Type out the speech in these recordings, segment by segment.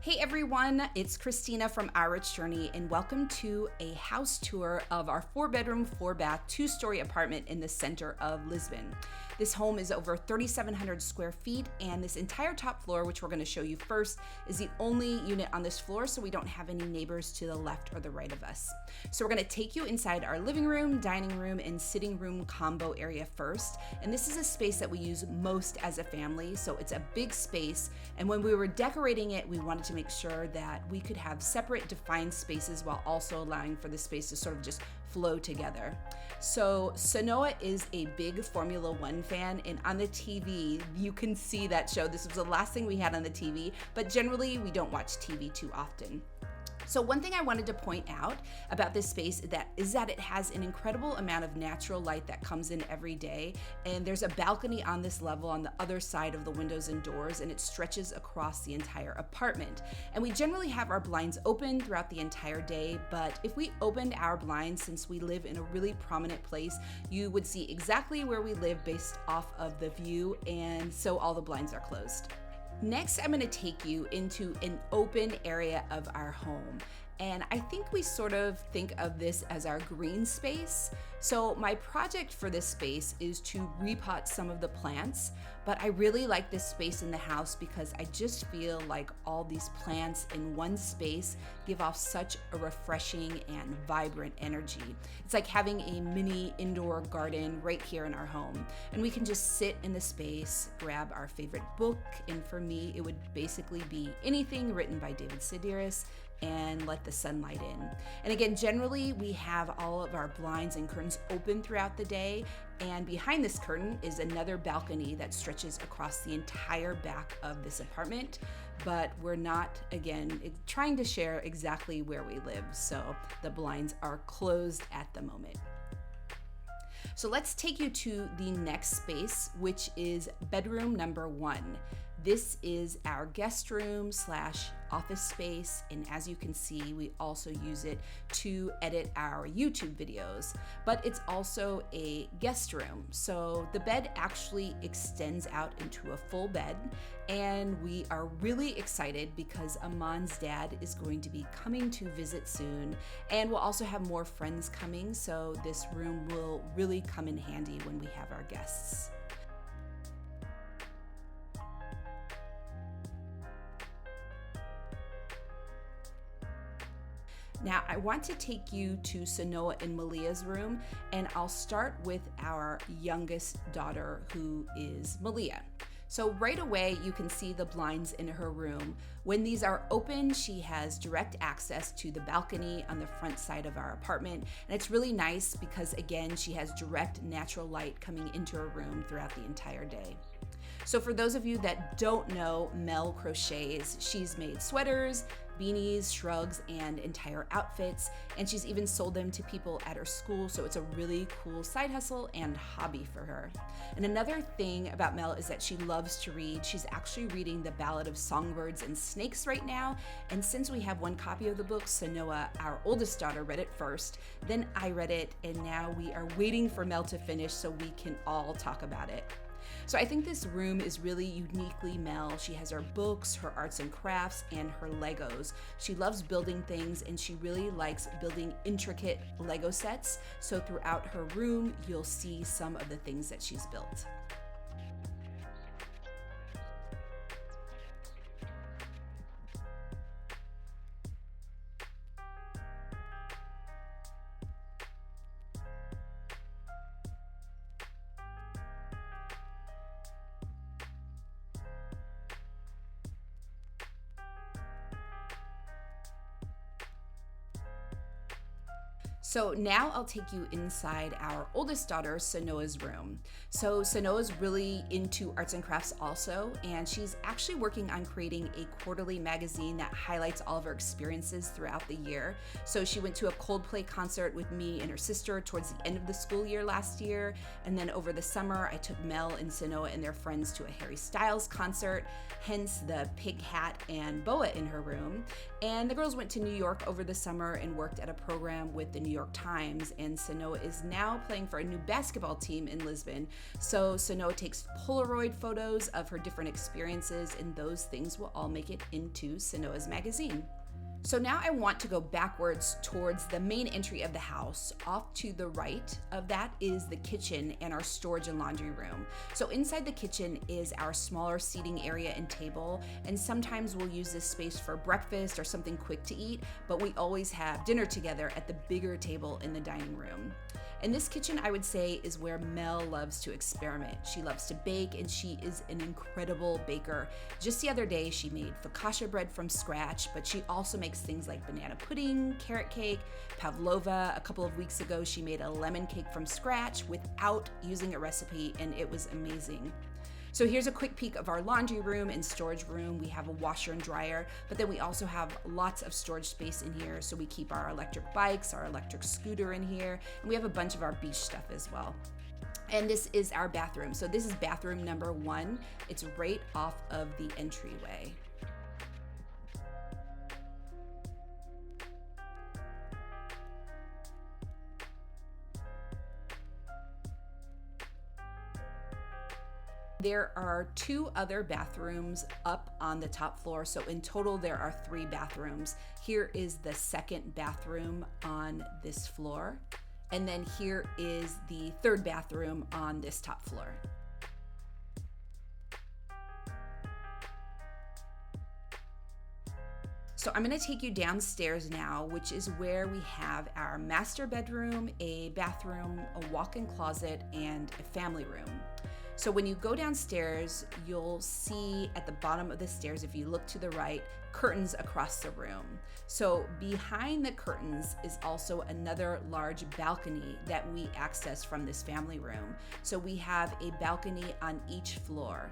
Hey everyone, it's Christina from Our Rich Journey, and welcome to a house tour of our 4-bedroom, 4-bath, 2-story apartment in the center of Lisbon. This home is over 3,700 square feet, and this entire top floor, which we're going to show you first, is the only unit on this floor, so we don't have any neighbors to the left or the right of us. So we're going to take you inside our living room, dining room, and sitting room combo area first, and this is a space that we use most as a family, so it's a big space, and when we were decorating it, we wanted to make sure that we could have separate defined spaces while also allowing for the space to sort of just flow together. So Sanoa is a big Formula One fan, and on the TV, you can see that show. This was the last thing we had on the TV, but generally we don't watch TV too often. So one thing I wanted to point out about this space is that it has an incredible amount of natural light that comes in every day, and there's a balcony on this level on the other side of the windows and doors, and it stretches across the entire apartment. And we generally have our blinds open throughout the entire day, but if we opened our blinds, since we live in a really prominent place, you would see exactly where we live based off of the view, and so all the blinds are closed. Next, I'm going to take you into an open area of our home. And I think we sort of think of this as our green space. So my project for this space is to repot some of the plants, but I really like this space in the house because I just feel like all these plants in one space give off such a refreshing and vibrant energy. It's like having a mini indoor garden right here in our home. And we can just sit in the space, grab our favorite book, and for me, it would basically be anything written by David Sedaris, and let the sunlight in. And again, generally we have all of our blinds and curtains open throughout the day, and behind this curtain is another balcony that stretches across the entire back of this apartment, but we're not, again, trying to share exactly where we live, so the blinds are closed at the moment. So let's take you to the next space, which is bedroom number 1. This is our guest room / office space, and as you can see, we also use it to edit our YouTube videos, but it's also a guest room. So the bed actually extends out into a full bed, and we are really excited because Aman's dad is going to be coming to visit soon, and we'll also have more friends coming, so this room will really come in handy when we have our guests. Now, I want to take you to Sanoa and Malia's room, and I'll start with our youngest daughter, who is Malia. So right away, you can see the blinds in her room. When these are open, she has direct access to the balcony on the front side of our apartment, and it's really nice because, again, she has direct natural light coming into her room throughout the entire day. So for those of you that don't know, Mel crochets. She's made sweaters, beanies, shrugs, and entire outfits, and she's even sold them to people at her school, so it's a really cool side hustle and hobby for her. And another thing about Mel is that she loves to read. She's actually reading The Ballad of Songbirds and Snakes right now, and since we have one copy of the book, Sanoa, our oldest daughter, read it first, then I read it, and now we are waiting for Mel to finish so we can all talk about it. So I think this room is really uniquely Mel. She has her books, her arts and crafts, and her Legos. She loves building things, and she really likes building intricate Lego sets. So throughout her room, you'll see some of the things that she's built. So now I'll take you inside our oldest daughter, Sanoa's room. So Sanoa's really into arts and crafts also, and she's actually working on creating a quarterly magazine that highlights all of her experiences throughout the year. So she went to a Coldplay concert with me and her sister towards the end of the school year last year, and then over the summer I took Mel and Sanoa and their friends to a Harry Styles concert, hence the pig hat and boa in her room. And the girls went to New York over the summer and worked at a program with the New York Times, and Sanoa is now playing for a new basketball team in Lisbon. So Sanoa takes Polaroid photos of her different experiences, and those things will all make it into Sanoa's magazine. So now I want to go backwards towards the main entry of the house. Off to the right of that is the kitchen and our storage and laundry room. So inside the kitchen is our smaller seating area and table, and sometimes we'll use this space for breakfast or something quick to eat, but we always have dinner together at the bigger table in the dining room. And this kitchen, I would say, is where Mel loves to experiment. She loves to bake, and she is an incredible baker. Just the other day, she made focaccia bread from scratch, but she also makes things like banana pudding, carrot cake, pavlova. A couple of weeks ago, she made a lemon cake from scratch without using a recipe, and it was amazing. So here's a quick peek of our laundry room and storage room. We have a washer and dryer, but then we also have lots of storage space in here. So we keep our electric bikes, our electric scooter in here, and we have a bunch of our beach stuff as well. And this is our bathroom. So this is bathroom number 1. It's right off of the entryway. There are 2 other bathrooms up on the top floor, so in total there are 3 bathrooms. Here is the second bathroom on this floor, and then here is the third bathroom on this top floor. So I'm gonna take you downstairs now, which is where we have our master bedroom, a bathroom, a walk-in closet, and a family room. So when you go downstairs, you'll see at the bottom of the stairs, if you look to the right, curtains across the room. So behind the curtains is also another large balcony that we access from this family room. So we have a balcony on each floor.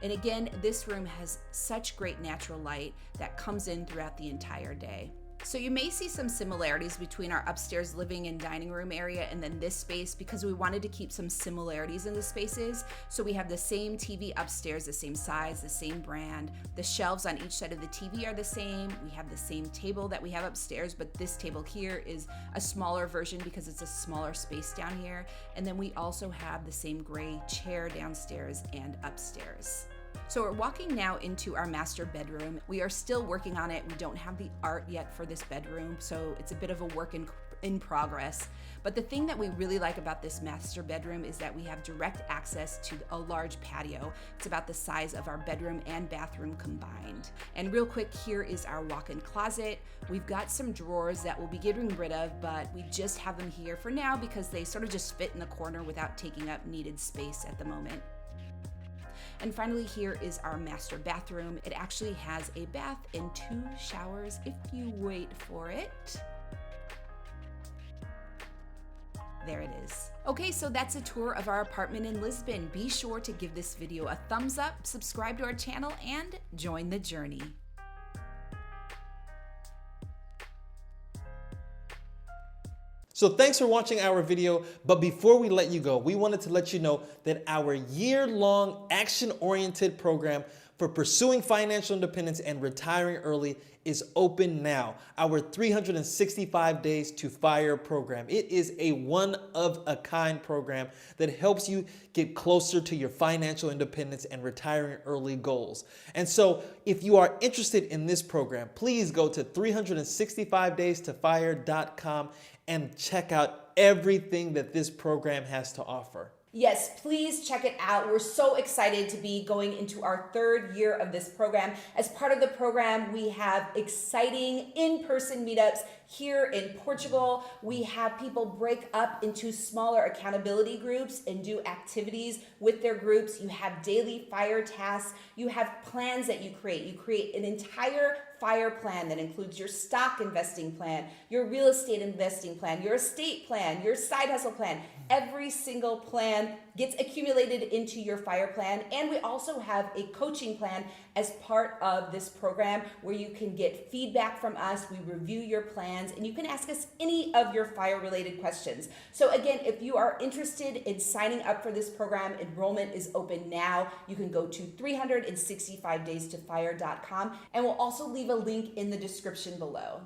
And again, this room has such great natural light that comes in throughout the entire day. So you may see some similarities between our upstairs living and dining room area and then this space, because we wanted to keep some similarities in the spaces. So we have the same TV upstairs, the same size, the same brand. The shelves on each side of the TV are the same. We have the same table that we have upstairs, but this table here is a smaller version because it's a smaller space down here. And then we also have the same gray chair downstairs and upstairs. So we're walking now into our master bedroom. We are still working on it. We don't have the art yet for this bedroom, so it's a bit of a work in progress. But the thing that we really like about this master bedroom is that we have direct access to a large patio. It's about the size of our bedroom and bathroom combined. And real quick, here is our walk-in closet. We've got some drawers that we'll be getting rid of, but we just have them here for now because they sort of just fit in the corner without taking up needed space at the moment. And finally, here is our master bathroom. It actually has a bath and 2 showers if you wait for it. There it is. Okay, so that's a tour of our apartment in Lisbon. Be sure to give this video a thumbs up, subscribe to our channel, and join the journey. So thanks for watching our video, but before we let you go, we wanted to let you know that our year-long action-oriented program for pursuing financial independence and retiring early is open now. Our 365 Days to FIRE program. It is a one-of-a-kind program that helps you get closer to your financial independence and retiring early goals. And so if you are interested in this program, please go to 365daystofire.com and check out everything that this program has to offer. Yes, please check it out. We're so excited to be going into our 3rd year of this program. As part of the program, we have exciting in-person meetups here in Portugal. We have people break up into smaller accountability groups and do activities with their groups. You have daily FIRE tasks. You have plans that you create. You create an entire FIRE plan that includes your stock investing plan, your real estate investing plan, your estate plan, your side hustle plan. Every single plan gets accumulated into your FIRE plan. And we also have a coaching plan as part of this program where you can get feedback from us. We review your plans and you can ask us any of your FIRE related questions. So again, if you are interested in signing up for this program, enrollment is open now. You can go to 365daystofire.com, and we'll also leave a link in the description below.